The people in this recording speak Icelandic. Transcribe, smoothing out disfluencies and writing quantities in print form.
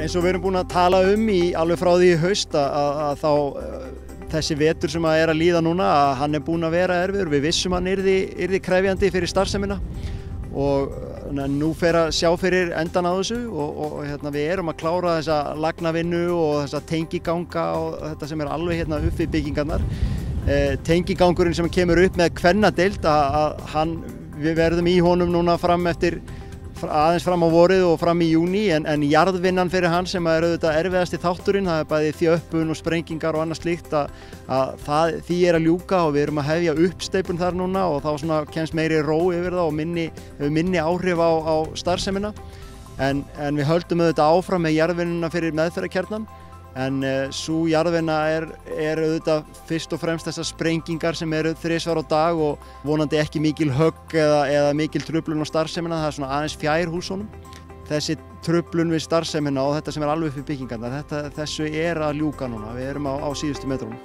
Eins og við erum búin að tala í alveg frá því í haust að þá þessi vetur sem að líða núna, að hann búinn að vera erfiður. Við vissum að hann yrði krefjandi fyrir starfsemina og nú fer að sjá fyrir endan á þessu og við erum að klára þessa lagnavinnu og þessa tengiganga og þetta sem alveg upp við byggingarnar. Tengigangurinn sem kemur upp með kvennadeild, við verðum í honum núna aðeins fram á vorið og fram í júní, en jarðvinnan fyrir hann sem auðvitað erfiðasti þátturinn, það bæði þjöppun og sprengingar og annað slíkt, því að ljúka og við erum að hefja uppsteipun þar núna og þá kemst meiri ró yfir það og minni áhrif á starfsemina. En við höldum auðvitað áfram með jarðvinnuna fyrir meðferðarkjarnann. En sú jarðvinna auðvitað fyrst og fremst þessar sprengingar sem 3 á dag og vonandi ekki mikil högg eða mikil truflun á starfsemina, það aðeins fjær húsunum. Þessi truflun við starfsemina og þetta sem alveg fyrir byggingarnar, þessu að ljúka núna, við erum á síðustu metrunum.